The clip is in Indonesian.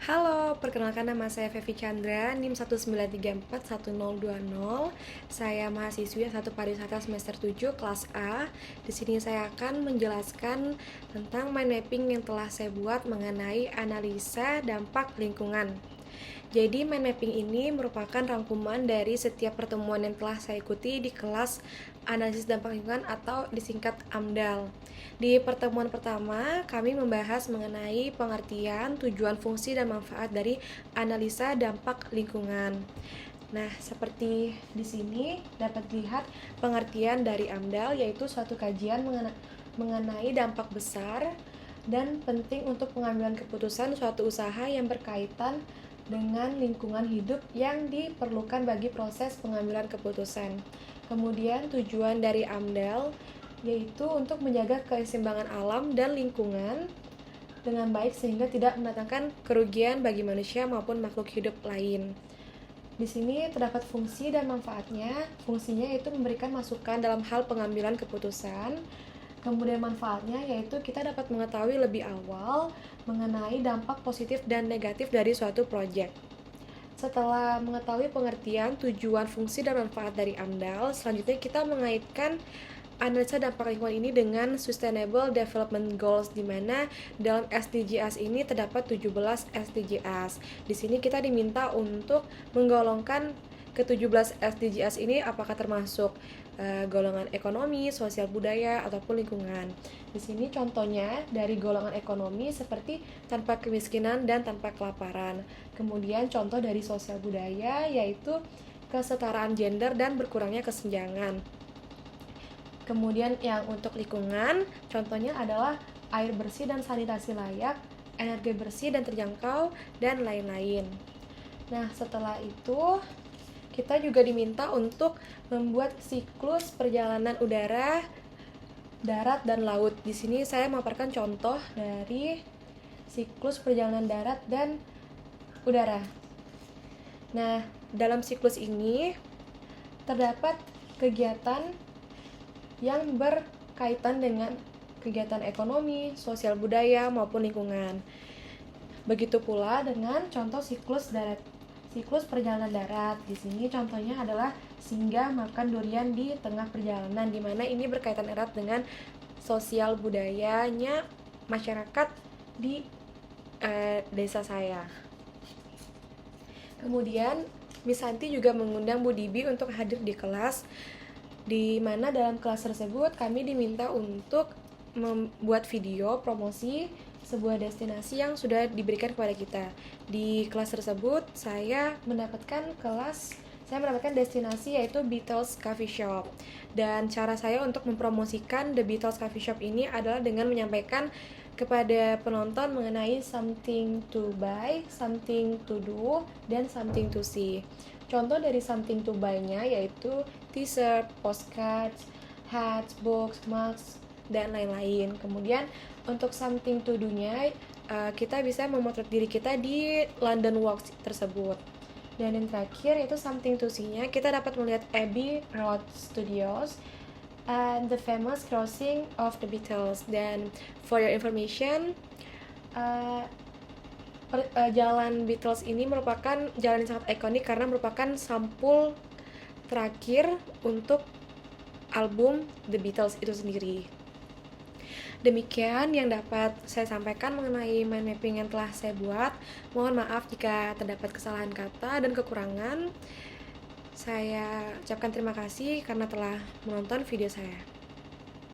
Halo, perkenalkan nama saya Fevi Chandra, NIM 1934100. Saya mahasiswi S1 Pariwisata semester 7 kelas A. Di sini saya akan menjelaskan tentang mind mapping yang telah saya buat mengenai analisa dampak lingkungan. Jadi mind mapping ini merupakan rangkuman dari setiap pertemuan yang telah saya ikuti di kelas analisis dampak lingkungan atau disingkat AMDAL. Di pertemuan pertama, kami membahas mengenai pengertian, tujuan, fungsi, dan manfaat dari analisa dampak lingkungan. Nah, seperti di sini dapat dilihat pengertian dari AMDAL, yaitu suatu kajian mengenai dampak besar dan penting untuk pengambilan keputusan suatu usaha yang berkaitan dengan lingkungan hidup yang diperlukan bagi proses pengambilan keputusan. Kemudian tujuan dari AMDAL yaitu untuk menjaga keseimbangan alam dan lingkungan dengan baik sehingga tidak mendatangkan kerugian bagi manusia maupun makhluk hidup lain. Di sini terdapat fungsi dan manfaatnya. Fungsinya yaitu memberikan masukan dalam hal pengambilan keputusan. Kemudian manfaatnya yaitu kita dapat mengetahui lebih awal mengenai dampak positif dan negatif dari suatu proyek. Setelah mengetahui pengertian, tujuan, fungsi, dan manfaat dari AMDAL, selanjutnya kita mengaitkan analisa dampak lingkungan ini dengan Sustainable Development Goals, di mana dalam SDGs ini terdapat 17 SDGs. Di sini kita diminta untuk menggolongkan ke-17 SDGs ini apakah termasuk golongan ekonomi, sosial budaya, ataupun lingkungan. Di sini contohnya dari golongan ekonomi seperti tanpa kemiskinan dan tanpa kelaparan. Kemudian contoh dari sosial budaya yaitu kesetaraan gender dan berkurangnya kesenjangan. Kemudian yang untuk lingkungan, contohnya adalah air bersih dan sanitasi layak, energi bersih dan terjangkau, dan lain-lain. Nah, setelah itu kita juga diminta untuk membuat siklus perjalanan udara, darat, dan laut. Di sini saya memaparkan contoh dari siklus perjalanan darat dan udara. Nah, dalam siklus ini terdapat kegiatan yang berkaitan dengan kegiatan ekonomi, sosial budaya, maupun lingkungan. Begitu pula dengan contoh siklus perjalanan darat. Di sini contohnya adalah singgah makan durian di tengah perjalanan, di mana ini berkaitan erat dengan sosial budayanya masyarakat di desa saya. Kemudian Miss Santi juga mengundang Bu Dibi untuk hadir di kelas, di mana dalam kelas tersebut kami diminta untuk membuat video promosi sebuah destinasi yang sudah diberikan kepada kita. Di kelas tersebut saya mendapatkan destinasi yaitu Beatles Coffee Shop. Dan cara saya untuk mempromosikan The Beatles Coffee Shop ini adalah dengan menyampaikan kepada penonton mengenai something to buy, something to do, dan something to see. Contoh dari something to buy-nya yaitu t-shirt, postcards, hats, books, mugs, dan lain-lain. Kemudian untuk something to do-nya, kita bisa memotret diri kita di London Walk tersebut. Dan yang terakhir yaitu something to see-nya, kita dapat melihat Abbey Road Studios and the famous crossing of the Beatles. Dan for your information, jalan Beatles ini merupakan jalan yang sangat ikonik karena merupakan sampul terakhir untuk album The Beatles itu sendiri. Demikian yang dapat saya sampaikan mengenai mind mapping yang telah saya buat. Mohon maaf jika terdapat kesalahan kata dan kekurangan. Saya ucapkan terima kasih karena telah menonton video saya.